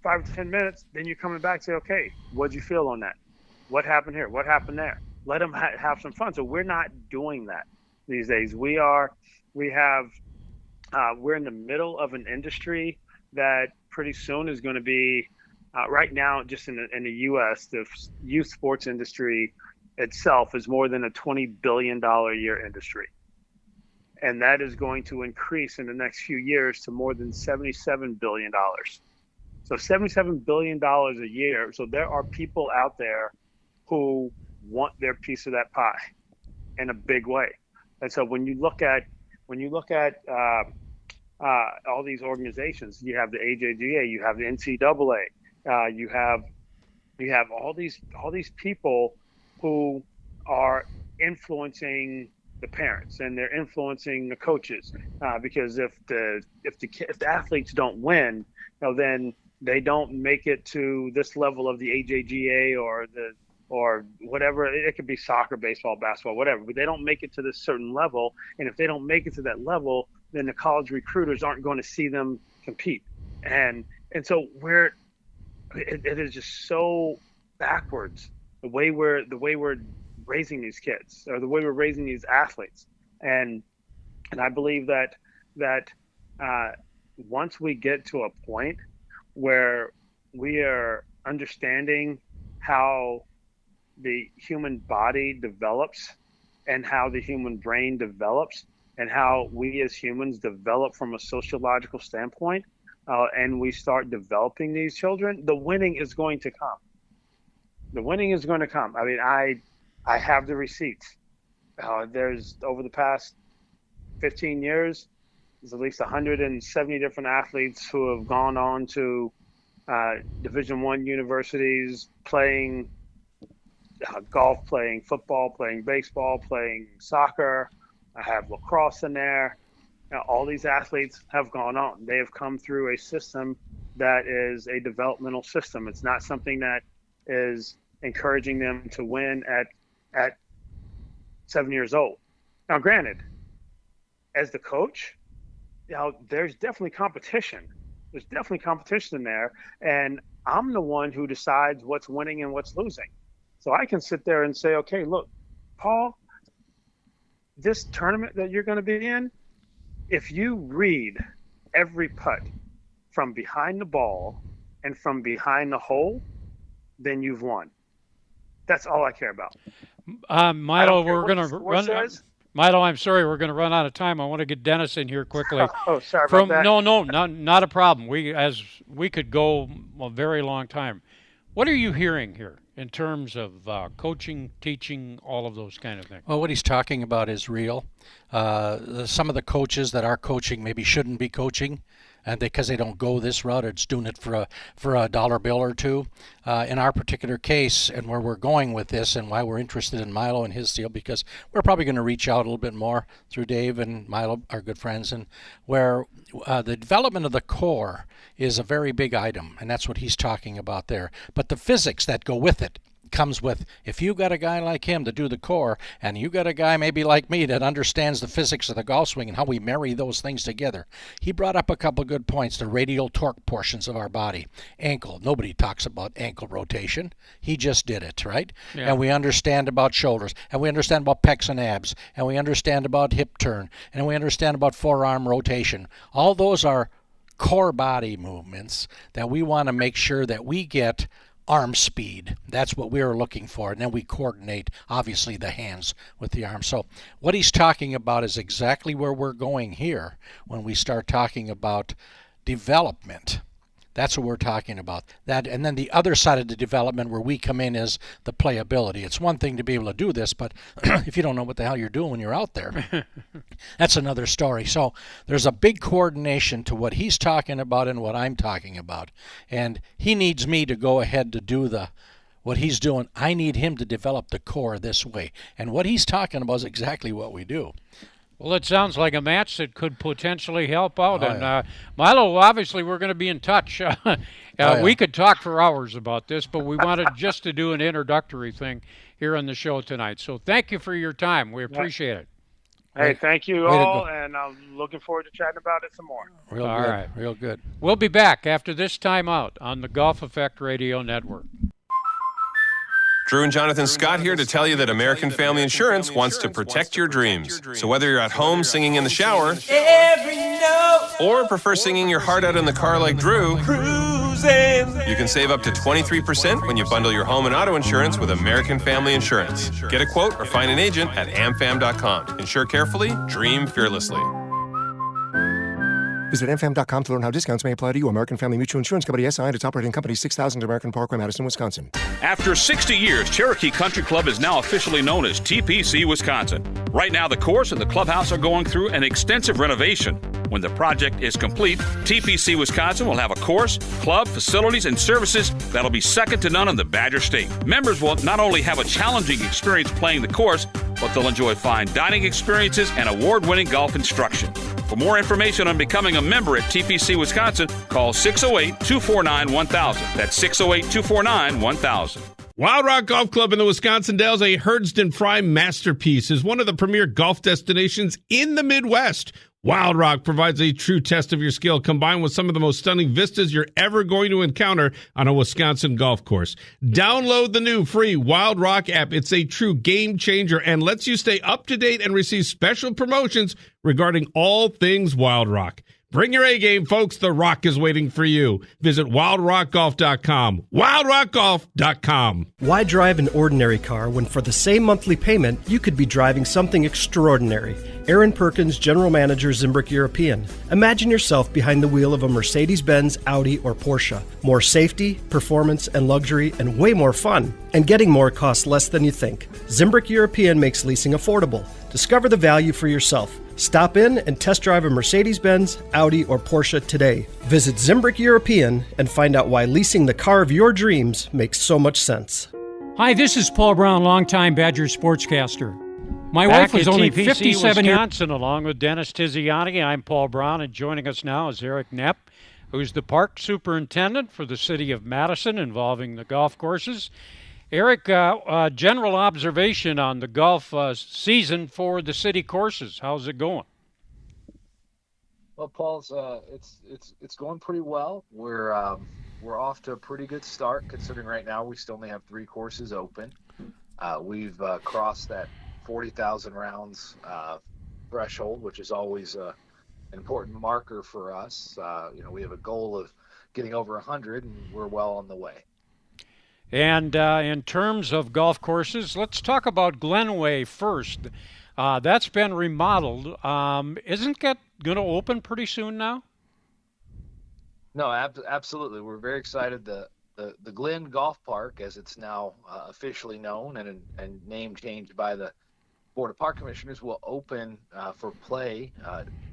5 to 10 minutes, then you're coming back and say, okay, what'd you feel on that? what happened here? What happened there? Let them have some fun. So we're not doing that these days. We're in the middle of an industry that pretty soon is going to be, right now, just in the U.S., the youth sports industry itself is more than a $20 billion a year industry. And that is going to increase in the next few years to more than $77 billion. So $77 billion a year. So there are people out there who want their piece of that pie in a big way. And so when you look at all these organizations, you have the AJGA, you have the NCAA, you have all these people who are influencing the parents, and they're influencing the coaches, because if the athletes don't win, then they don't make it to this level of the AJGA or whatever. It could be soccer, baseball, basketball, whatever, but they don't make it to this certain level. And if they don't make it to that level, then the college recruiters aren't going to see them compete. And so it is just so backwards the way we're raising these kids, or the way we're raising these athletes. And I believe that once we get to a point where we are understanding how the human body develops and how the human brain develops and how we as humans develop from a sociological standpoint, and we start developing these children, the winning is going to come. The winning is going to come. I mean, I have the receipts. There's, over the past 15 years, there's at least 170 different athletes who have gone on to Division I universities, playing golf, playing football, playing baseball, playing soccer. I have lacrosse in there. All these athletes have gone on. They have come through a system that is a developmental system. It's not something that is encouraging them to win at 7 years old. Now, granted, as the coach, there's definitely competition. There's definitely competition in there, and I'm the one who decides what's winning and what's losing. So I can sit there and say, okay, look, Paul, this tournament that you're going to be in, if you read every putt from behind the ball and from behind the hole, then you've won. That's all I care about. Milo, we're going to run. Milo, I'm sorry, we're going to run out of time. I want to get Dennis in here quickly. Oh, sorry about that. No, not a problem. We could go a very long time. What are you hearing here in terms of coaching, teaching, all of those kind of things? Well, what he's talking about is real. Some of the coaches that are coaching maybe shouldn't be coaching, and because they don't go this route, or it's doing it for a dollar bill or two. In our particular case, and where we're going with this, and why we're interested in Milo and his deal, because we're probably going to reach out a little bit more through Dave and Milo, our good friends, and where the development of the core is a very big item, and that's what he's talking about there. But the physics that go with it comes with, if you got a guy like him to do the core, and you got a guy maybe like me that understands the physics of the golf swing and how we marry those things together. He brought up a couple of good points, the radial torque portions of our body. Ankle, nobody talks about ankle rotation. He just did it, right? Yeah. And we understand about shoulders, and we understand about pecs and abs, and we understand about hip turn, and we understand about forearm rotation. All those are core body movements that we want to make sure that we get arm speed. That's what we're looking for. And then we coordinate, obviously, the hands with the arms. So what he's talking about is exactly where we're going here when we start talking about development. That's what we're talking about. That, and then the other side of the development where we come in is the playability. It's one thing to be able to do this, but if you don't know what the hell you're doing when you're out there, that's another story. So there's a big coordination to what he's talking about and what I'm talking about. And he needs me to go ahead to do what he's doing. I need him to develop the core this way. And what he's talking about is exactly what we do. Well, it sounds like a match that could potentially help out. Milo, obviously, we're going to be in touch. We could talk for hours about this, but we wanted just to do an introductory thing here on the show tonight. So thank you for your time. We appreciate it. Hey, thank you all, and I'm looking forward to chatting about it some more. Real good. We'll be back after this time out on the Golf Effect Radio Network. Drew and Jonathan Scott here to tell you that American Family Insurance wants to protect your dreams. So whether you're at home singing in the shower, Every note. or prefer singing your heart out in the car like Drew, Cruising. you can save up to 23% when you bundle your home and auto insurance with American Family Insurance. Get a quote or find an agent at amfam.com. Insure carefully, dream fearlessly. Visit mfam.com to learn how discounts may apply to you. American Family Mutual Insurance Company SI and its operating company 6000 American Parkway, Madison, Wisconsin. After 60 years, Cherokee Country Club is now officially known as TPC Wisconsin. Right now, the course and the clubhouse are going through an extensive renovation. When the project is complete, TPC Wisconsin will have a course, club, facilities, and services that'll be second to none in the Badger State. Members will not only have a challenging experience playing the course, but they'll enjoy fine dining experiences and award-winning golf instruction. For more information on becoming a member at TPC Wisconsin, call 608-249-1000. That's 608-249-1000. Wild Rock Golf Club in the Wisconsin Dells, a Herdston Fry masterpiece, is one of the premier golf destinations in the Midwest. Wild Rock provides a true test of your skill, combined with some of the most stunning vistas you're ever going to encounter on a Wisconsin golf course. Download the new free Wild Rock app. It's a true game changer and lets you stay up to date and receive special promotions regarding all things Wild Rock. Bring your A game, folks. The Rock is waiting for you. Visit wildrockgolf.com. Wildrockgolf.com. Why drive an ordinary car when for the same monthly payment, you could be driving something extraordinary? Aaron Perkins, General Manager, Zimbrick European. Imagine yourself behind the wheel of a Mercedes-Benz, Audi, or Porsche. More safety, performance, and luxury, and way more fun. And getting more costs less than you think. Zimbrick European makes leasing affordable. Discover the value for yourself. Stop in and test drive a Mercedes-Benz, Audi, or Porsche today. Visit Zimbrick European and find out why leasing the car of your dreams makes so much sense. Hi, this is Paul Brown, longtime Badger sportscaster. My Back wife was at only TPC 57 years Wisconsin, along with Dennis Tiziani. I'm Paul Brown, and joining us now is Eric Knepp, who's the park superintendent for the city of Madison, involving the golf courses. Eric, general observation on the golf season for the city courses. How's it going? Well, Paul, it's going pretty well. We're off to a pretty good start, considering right now we still only have 3 courses open. We've crossed that 40,000 rounds threshold, which is always an important marker for us. We have a goal of getting over 100, and we're well on the way. And in terms of golf courses, let's talk about Glenway first. That's been remodeled. Isn't that going to open pretty soon now? No, absolutely. We're very excited. The Glen Golf Park, as it's now officially known and name changed by the Board of Park Commissioners, will open for play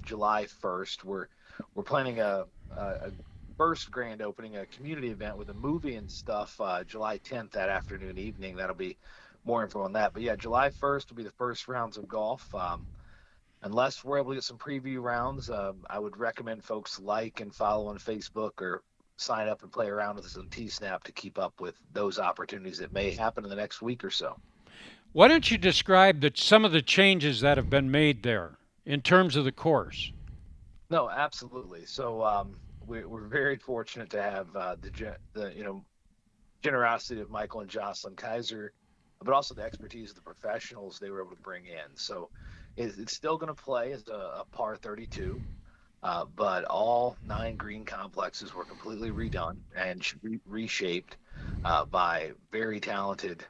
July 1st. We're planning a first grand opening, a community event with a movie and stuff, July 10th, that afternoon, evening. That'll be more info on that. But yeah, July 1st will be the first rounds of golf. Unless we're able to get some preview rounds, I would recommend folks like and follow on Facebook or sign up and play around with us on T-Snap to keep up with those opportunities that may happen in the next week or so. Why don't you describe some of the changes that have been made there in terms of the course? No, absolutely. So we're very fortunate to have the generosity of Michael and Jocelyn Kaiser, but also the expertise of the professionals they were able to bring in. So it's still going to play as a par 32, but all 9 green complexes were completely redone and reshaped by very talented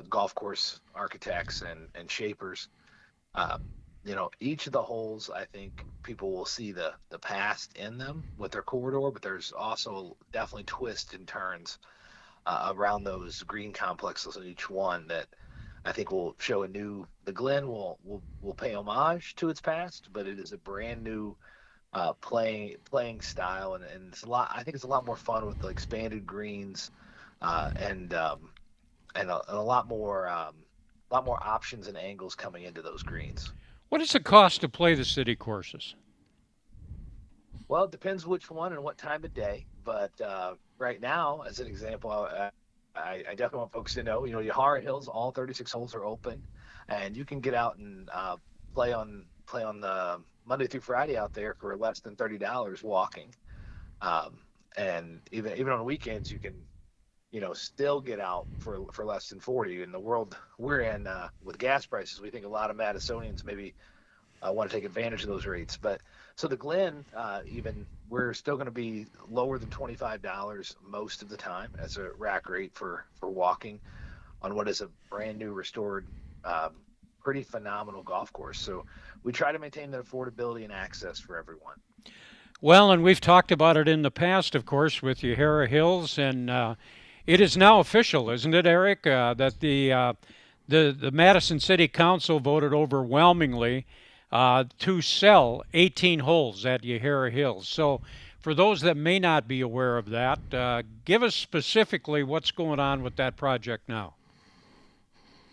golf course architects and shapers. Each of the holes, I think people will see the past in them with their corridor, but there's also definitely twists and turns around those green complexes in each one that I think will show the Glen will pay homage to its past, but it is a brand new playing style, and it's I think it's a lot more fun with the expanded greens and a lot more options and angles coming into those greens. What does it cost to play the city courses? Well, it depends which one and what time of day. But right now, as an example, I definitely want folks to know, Yahara Hills, all 36 holes are open, and you can get out and play on the Monday through Friday out there for less than $30 walking. And even on weekends, you can still get out for less than 40. In the world we're in with gas prices, we think a lot of Madisonians maybe want to take advantage of those rates. But so the Glen, even we're still going to be lower than $25 most of the time as a rack rate for walking on what is a brand new restored, pretty phenomenal golf course. So we try to maintain that affordability and access for everyone. Well, and we've talked about it in the past, of course, with Yahara Hills, and it is now official, isn't it, Eric, that the Madison City Council voted overwhelmingly to sell 18 holes at Yahara Hills. So for those that may not be aware of that, give us specifically what's going on with that project now.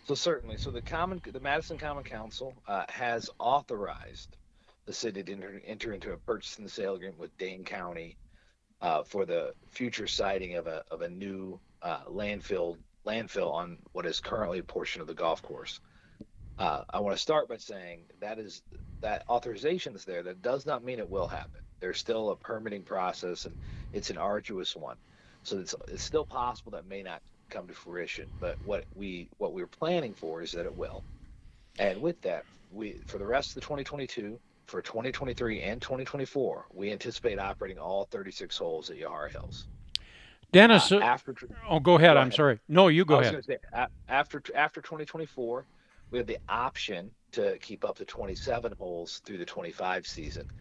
So certainly. So the Madison Common Council has authorized the city to enter into a purchase and sale agreement with Dane County for the future siting of a new landfill on what is currently a portion of the golf course. I want to start by saying that authorization is there. That does not mean it will happen. There's still a permitting process, and it's an arduous one. So it's still possible that may not come to fruition. But what we're planning for is that it will. And with that, for the rest of the 2022, for 2023 and 2024, we anticipate operating all 36 holes at Yahara Hills. Dennis, go ahead. I'm sorry. No, you go ahead. I was going to say, after 2024, we have the option to keep up to 27 holes through the 25 season.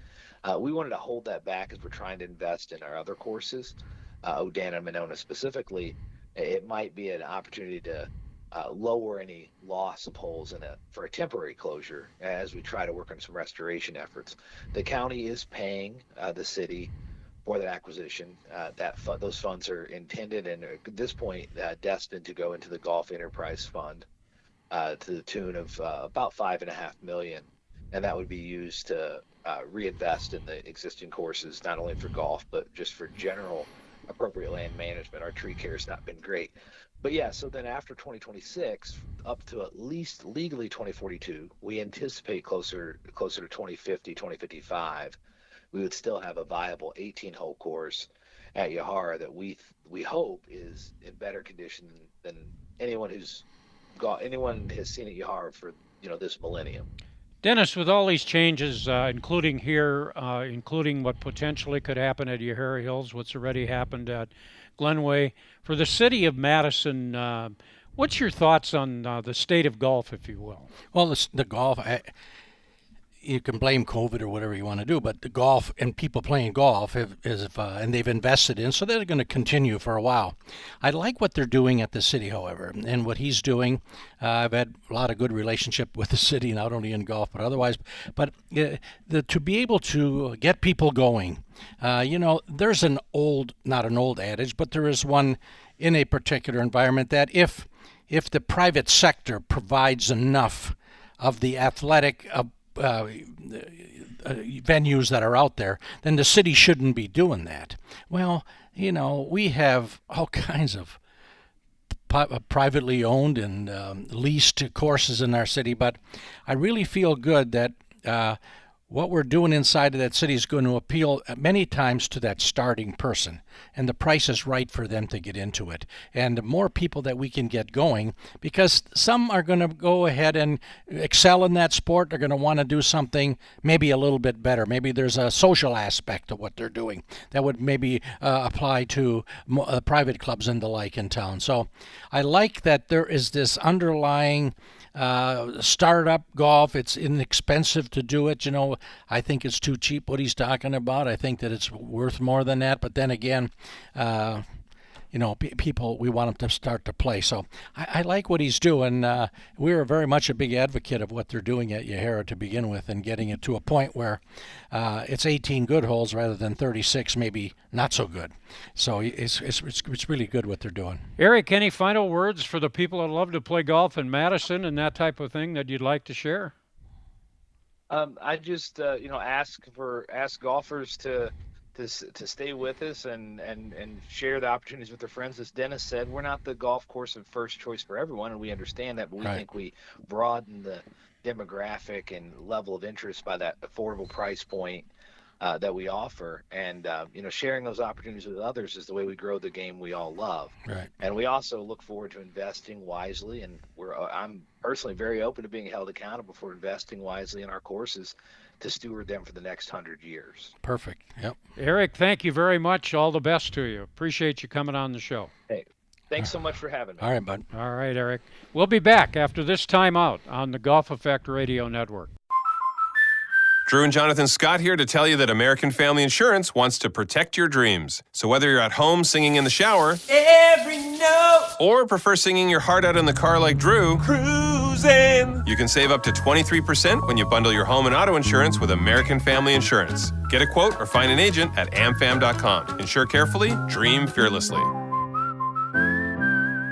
We wanted to hold that back as we're trying to invest in our other courses, Odan and Monona specifically. It might be an opportunity to lower any loss of holes for a temporary closure as we try to work on some restoration efforts. The county is paying the city for that acquisition. Those funds are intended and at this point destined to go into the Golf Enterprise Fund to the tune of about $5.5 million, and that would be used to reinvest in the existing courses, not only for golf but just for general appropriate land management. Our tree care has not been great. But yeah, so then after 2026, up to at least legally 2042, we anticipate closer to 2050, 2055, we would still have a viable 18-hole course at Yahara that we hope is in better condition than anyone has seen at Yahara for this millennium. Dennis, with all these changes, including what potentially could happen at Yahara Hills, what's already happened at Glenway, for the city of Madison, what's your thoughts on the state of golf, if you will? Well, the golf, you can blame COVID or whatever you want to do, but the golf and people playing golf and they've invested in, so they're going to continue for a while. I like what they're doing at the city, however, and what he's doing. I've had a lot of good relationship with the city, not only in golf but otherwise. But to be able to get people going, there's not an old adage, but there is one in a particular environment that if the private sector provides enough of the athletic venues that are out there, then the city shouldn't be doing that. Well, we have all kinds of privately owned and leased courses in our city, but I really feel good that what we're doing inside of that city is going to appeal many times to that starting person, and the price is right for them to get into it. And the more people that we can get going, because some are going to go ahead and excel in that sport, they're going to want to do something maybe a little bit better. Maybe there's a social aspect to what they're doing that would maybe apply to private clubs and the like in town. So I like that there is this underlying startup golf. It's inexpensive to do it. I think it's too cheap what he's talking about. I think that it's worth more than that. But then again, people, we want them to start to play. So I like what he's doing. We're very much a big advocate of what they're doing at Yahara to begin with, and getting it to a point where it's 18 good holes rather than 36, maybe not so good. So it's really good what they're doing. Eric, any final words for the people that love to play golf in Madison and that type of thing that you'd like to share? I just ask golfers to stay with us and share the opportunities with their friends. As Dennis said, we're not the golf course of first choice for everyone, and we understand that, but we think we broaden the demographic and level of interest by that affordable price point. that we offer, and sharing those opportunities with others is the way we grow the game we all love. Right. And we also look forward to investing wisely, and I'm personally very open to being held accountable for investing wisely in our courses to steward them for the next 100 years. Perfect. Yep. Eric, thank you very much. All the best to you. Appreciate you coming on the show. Hey, thanks so much for having me. All right, bud. All right, Eric. We'll be back after this timeout on the Golf Effect Radio Network. Drew and Jonathan Scott here to tell you that American Family Insurance wants to protect your dreams. So whether you're at home singing in the shower, Every note, or prefer singing your heart out in the car like Drew, cruising. you can save up to 23% when you bundle your home and auto insurance with American Family Insurance. Get a quote or find an agent at amfam.com. Insure carefully, dream fearlessly.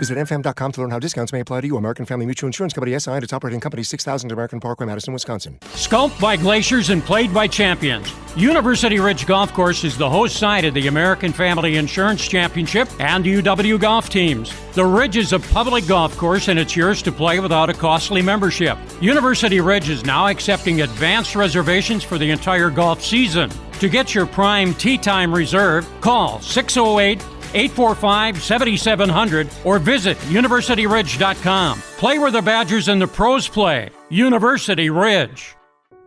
Visit mfam.com to learn how discounts may apply to you. American Family Mutual Insurance Company, SI, and its operating company, 6000 American Parkway, Madison, Wisconsin. Sculpted by glaciers and played by champions, University Ridge Golf Course is the host site of the American Family Insurance Championship and UW golf teams. The Ridge is a public golf course, and it's yours to play without a costly membership. University Ridge is now accepting advanced reservations for the entire golf season. To get your prime tee time reserved, call 608-845-7700 or visit universityridge.com. Play where the Badgers and the pros play. University Ridge.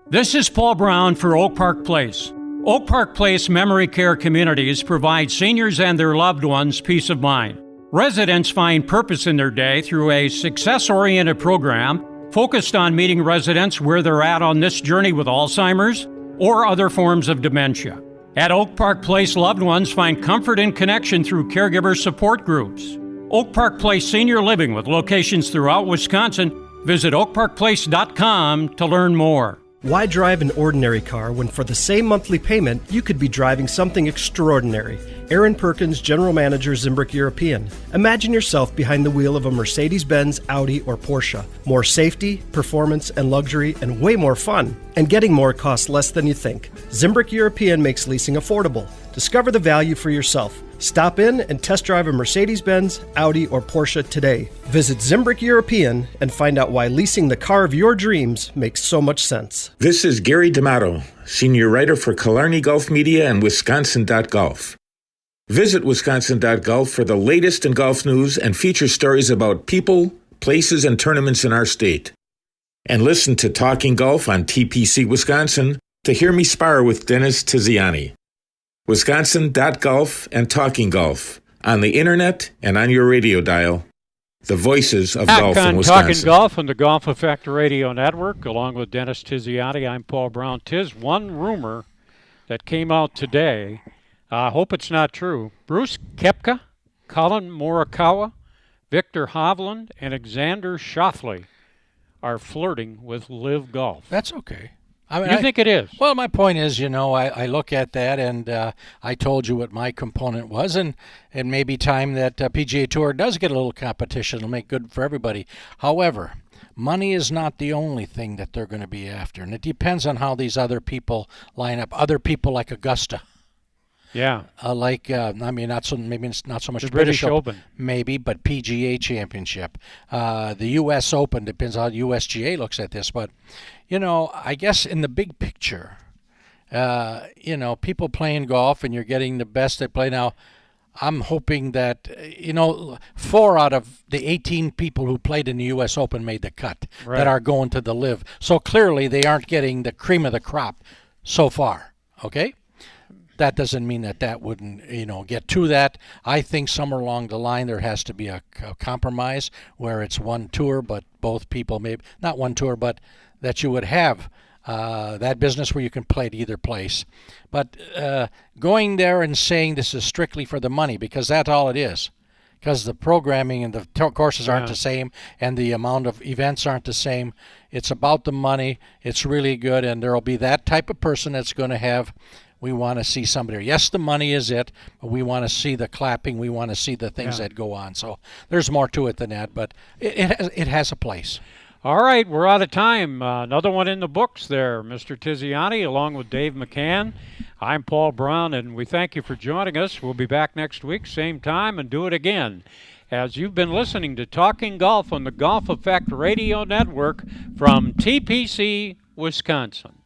This is Paul Brown for Oak Park Place. Oak Park Place Memory Care Communities provide seniors and their loved ones peace of mind. Residents find purpose in their day through a success-oriented program focused on meeting residents where they're at on this journey with Alzheimer's or other forms of dementia. At Oak Park Place, loved ones find comfort and connection through caregiver support groups. Oak Park Place Senior Living with locations throughout Wisconsin. Visit oakparkplace.com to learn more. Why drive an ordinary car when for the same monthly payment, you could be driving something extraordinary? Aaron Perkins, General Manager, Zimbrick European. Imagine yourself behind the wheel of a Mercedes-Benz, Audi, or Porsche. More safety, performance, and luxury, and way more fun. And getting more costs less than you think. Zimbrick European makes leasing affordable. Discover the value for yourself. Stop in and test drive a Mercedes-Benz, Audi, or Porsche today. Visit Zimbrick European and find out why leasing the car of your dreams makes so much sense. This is Gary D'Amato, Senior Writer for Killarney Golf Media and Wisconsin.golf. Visit Wisconsin.golf for the latest in golf news and feature stories about people, places, and tournaments in our state. And listen to Talking Golf on TPC Wisconsin to hear me spar with Dennis Tiziani. Wisconsin.golf and Talking Golf on the internet and on your radio dial. The voices of golf in Wisconsin. Talking Golf on the Golf Effect Radio Network, along with Dennis Tiziani. I'm Paul Brown. Tiz, one rumor that came out today, I hope it's not true. Bruce Koepka, Colin Morikawa, Victor Hovland, and Alexander Schauffele are flirting with LIV Golf. That's okay. I mean, you think it is? Well, my point is, I look at that, and I told you what my component was, and it may be time that PGA Tour does get a little competition. It'll make good for everybody. However, money is not the only thing that they're going to be after, and it depends on how these other people line up. Other people like Augusta. Yeah. Maybe it's not so much the British Open. Maybe, but PGA Championship. The U.S. Open, depends how USGA looks at this. But, I guess in the big picture, people playing golf and you're getting the best they play now. I'm hoping that, 4 out of the 18 people who played in the U.S. Open made the cut that are going to the LIV. So clearly they aren't getting the cream of the crop so far, okay? That doesn't mean that wouldn't, get to that. I think somewhere along the line there has to be a compromise where it's one tour, but both people maybe, not one tour, but that you would have that business where you can play at either place. But going there and saying this is strictly for the money, because that's all it is. Because the programming and the courses aren't the same and the amount of events aren't the same. It's about the money. It's really good, and there will be that type of person that's going to have, we want to see somebody. Yes, the money is it, but we want to see the clapping. We want to see the things that go on. So there's more to it than that, but it has a place. All right, we're out of time. Another one in the books there, Mr. Tiziani, along with Dave McCann. I'm Paul Brown, and we thank you for joining us. We'll be back next week, same time, and do it again. As you've been listening to Talking Golf on the Golf Effect Radio Network from TPC, Wisconsin.